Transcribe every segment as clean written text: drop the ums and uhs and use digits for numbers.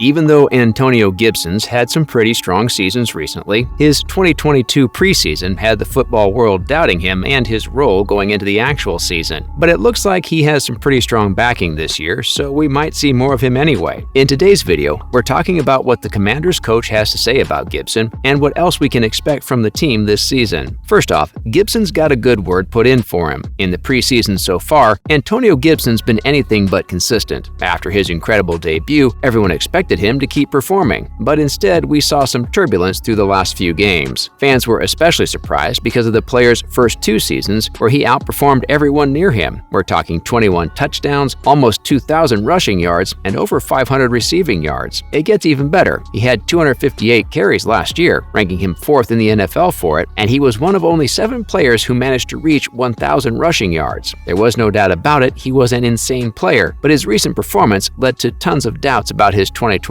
Even though Antonio Gibson's had some pretty strong seasons recently, his 2022 preseason had the football world doubting him and his role going into the actual season. But it looks like he has some pretty strong backing this year, so we might see more of him anyway. In today's video, we're talking about what the Commanders coach has to say about Gibson and what else we can expect from the team this season. First off, Gibson's got a good word put in for him. In the preseason so far, Antonio Gibson's been anything but consistent. After his incredible debut, everyone expected him to keep performing, but instead we saw some turbulence through the last few games. Fans were especially surprised because of the player's first 2 seasons where he outperformed everyone near him. We're talking 21 touchdowns, almost 2,000 rushing yards, and over 500 receiving yards. It gets even better. He had 258 carries last year, ranking him 4th in the NFL for it, and he was one of only 7 players who managed to reach 1,000 rushing yards. There was no doubt about it, he was an insane player, but his recent performance led to tons of doubts about his 2022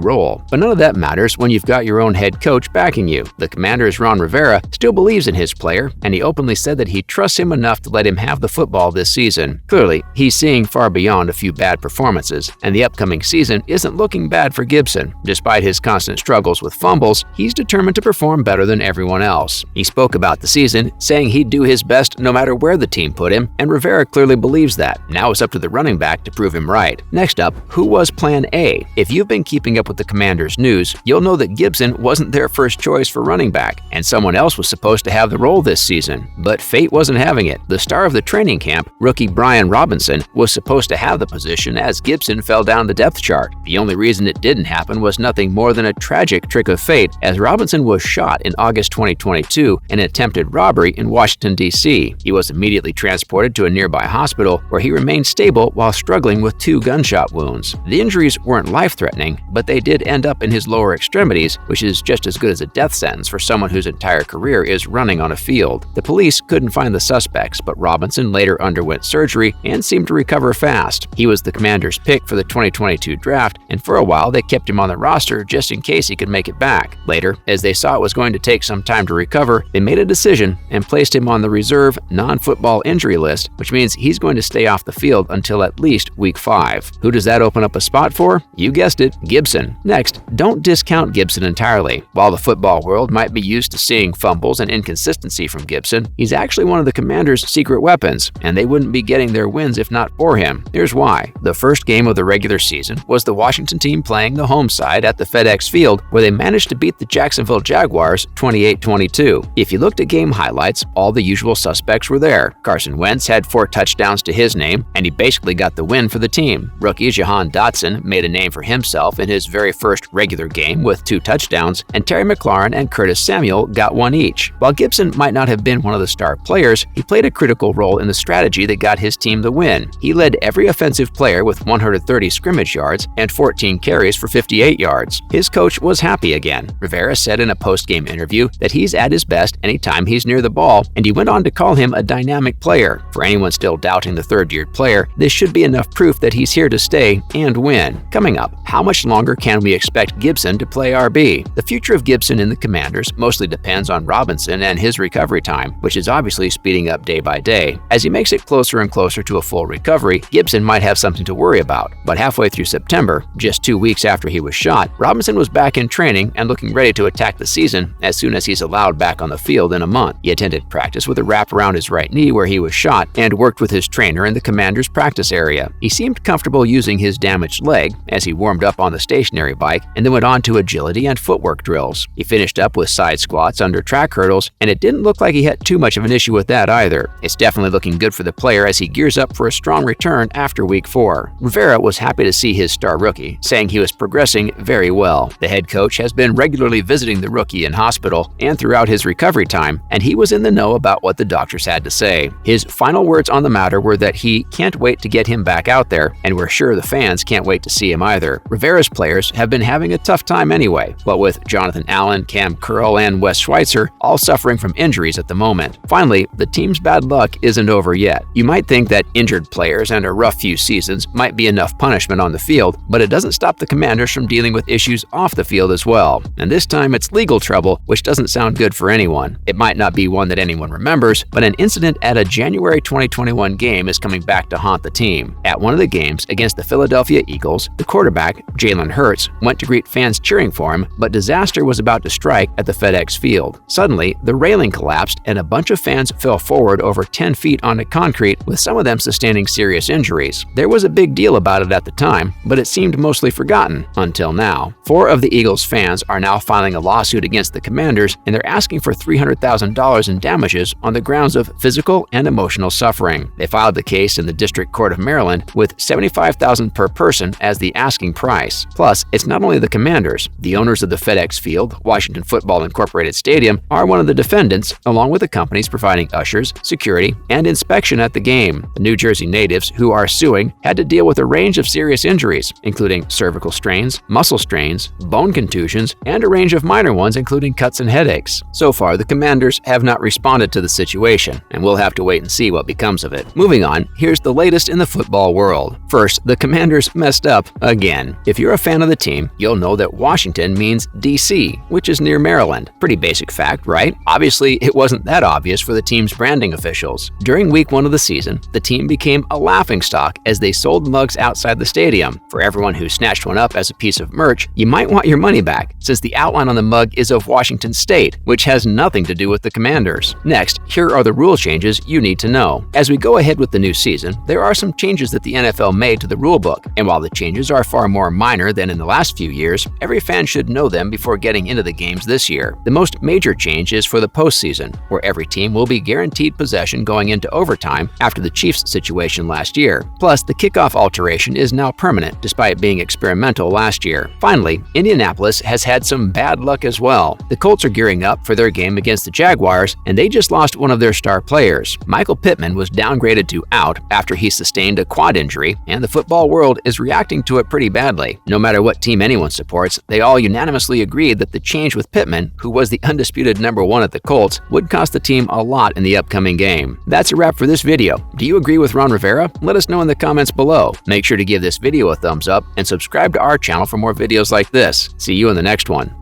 role. But none of that matters when you've got your own head coach backing you. The Commanders' Ron Rivera still believes in his player, and he openly said that he trusts him enough to let him have the football this season. Clearly, he's seeing far beyond a few bad performances, and the upcoming season isn't looking bad for Gibson. Despite his constant struggles with fumbles, he's determined to perform better than everyone else. He spoke about the season, saying he'd do his best no matter where the team put him, and Rivera clearly believes that. Now it's up to the running back to prove him right. Next up, who was Plan A? If you've been keeping up with the Commanders' news, you'll know that Gibson wasn't their first choice for running back, and someone else was supposed to have the role this season. But fate wasn't having it. The star of the training camp, rookie Brian Robinson, was supposed to have the position as Gibson fell down the depth chart. The only reason it didn't happen was nothing more than a tragic trick of fate, as Robinson was shot in August 2022 in an attempted robbery in Washington, D.C. He was immediately transported to a nearby hospital where he remained stable while struggling with 2 gunshot wounds. The injuries weren't life-threatening, but they did end up in his lower extremities, which is just as good as a death sentence for someone whose entire career is running on a field. The police couldn't find the suspects, but Robinson later underwent surgery and seemed to recover fast. He was the Commanders' pick for the 2022 draft, and for a while they kept him on the roster just in case he could make it back. Later, as they saw it was going to take some time to recover, they made a decision and placed him on the reserve non-football injury list, which means he's going to stay off the field until at least week 5. Who does that open up a spot for? You guessed it, Gibson. Next, don't discount Gibson entirely. While the football world might be used to seeing fumbles and inconsistency from Gibson, he's actually one of the Commanders' secret weapons, and they wouldn't be getting their wins if not for him. Here's why. The first game of the regular season was the Washington team playing the home side at the FedEx Field, where they managed to beat the Jacksonville Jaguars 28-22. If you looked at game highlights, all the usual suspects were there. Carson Wentz had 4 touchdowns to his name, and he basically got the win for the team. Rookie Jahan Dotson made a name for himself in his very first regular game with 2 touchdowns, and Terry McLaurin and Curtis Samuel got 1 each. While Gibson might not have been one of the star players, he played a critical role in the strategy that got his team the win. He led every offensive player with 130 scrimmage yards and 14 carries for 58 yards. His coach was happy again. Rivera said in a post-game interview that he's at his best anytime he's near the ball, and he went on to call him a dynamic player. For anyone still doubting the third-year player, this should be enough proof that he's here to stay and win. Coming up, how much longer can we expect Gibson to play RB? The future of Gibson in the Commanders mostly depends on Robinson and his recovery time, which is obviously speeding up day by day. As he makes it closer and closer to a full recovery, Gibson might have something to worry about. But halfway through September, just 2 weeks after he was shot, Robinson was back in training and looking ready to attack the season as soon as he's allowed back on the field in a month. He attended practice with a wrap around his right knee where he was shot and worked with his trainer in the Commanders' practice area. He seemed comfortable using his damaged leg as he warmed up on the stationary bike and then went on to agility and footwork drills. He finished up with side squats under track hurdles, and it didn't look like he had too much of an issue with that either. It's definitely looking good for the player as he gears up for a strong return after week 4. Rivera was happy to see his star rookie, saying he was progressing very well. The head coach has been regularly visiting the rookie in hospital and throughout his recovery time, and he was in the know about what the doctors had to say. His final words on the matter were that he can't wait to get him back out there, and we're sure the fans can't wait to see him either. Rivera's players have been having a tough time anyway, what with Jonathan Allen, Cam Curl, and Wes Schweitzer all suffering from injuries at the moment. Finally, the team's bad luck isn't over yet. You might think that injured players and a rough few seasons might be enough punishment on the field, but it doesn't stop the Commanders from dealing with issues off the field as well. And this time it's legal trouble, which doesn't sound good for anyone. It might not be one that anyone remembers, but an incident at a January 2021 game is coming back to haunt the team. At one of the games against the Philadelphia Eagles, the quarterback, Jalen Hurts went to greet fans cheering for him, but disaster was about to strike at the FedEx Field. Suddenly, the railing collapsed and a bunch of fans fell forward over 10 feet onto concrete, with some of them sustaining serious injuries. There was a big deal about it at the time, but it seemed mostly forgotten until now. 4 of the Eagles' fans are now filing a lawsuit against the Commanders, and they're asking for $300,000 in damages on the grounds of physical and emotional suffering. They filed the case in the District Court of Maryland with $75,000 per person as the asking price. Plus, it's not only the Commanders. The owners of the FedEx Field, Washington Football Incorporated Stadium, are one of the defendants, along with the companies providing ushers, security, and inspection at the game. The New Jersey natives who are suing had to deal with a range of serious injuries, including cervical strains, muscle strains, bone contusions, and a range of minor ones, including cuts and headaches. So far, the Commanders have not responded to the situation, and we'll have to wait and see what becomes of it. Moving on, here's the latest in the football world. First, the Commanders messed up again. If you're a fan of the team, you'll know that Washington means DC, which is near Maryland. Pretty basic fact, right? Obviously, it wasn't that obvious for the team's branding officials. During week 1 of the season, the team became a laughingstock as they sold mugs outside the stadium. For everyone who snatched one up as a piece of merch, you might want your money back, since the outline on the mug is of Washington State, which has nothing to do with the Commanders. Next, here are the rule changes you need to know. As we go ahead with the new season, there are some changes that the NFL made to the rulebook, and while the changes are far more minor than in the last few years, every fan should know them before getting into the games this year. The most major change is for the postseason, where every team will be guaranteed possession going into overtime after the Chiefs situation last year. Plus, the kickoff alteration is now permanent, despite being experimental last year. Finally, Indianapolis has had some bad luck as well. The Colts are gearing up for their game against the Jaguars, and they just lost one of their star players. Michael Pittman was downgraded to out after he sustained a quad injury, and the football world is reacting to it pretty badly. No matter what team anyone supports, they all unanimously agreed that the change with Pittman, who was the undisputed #1 at the Colts, would cost the team a lot in the upcoming game. That's a wrap for this video. Do you agree with Ron Rivera? Let us know in the comments below. Make sure to give this video a thumbs up and subscribe to our channel for more videos like this. See you in the next one.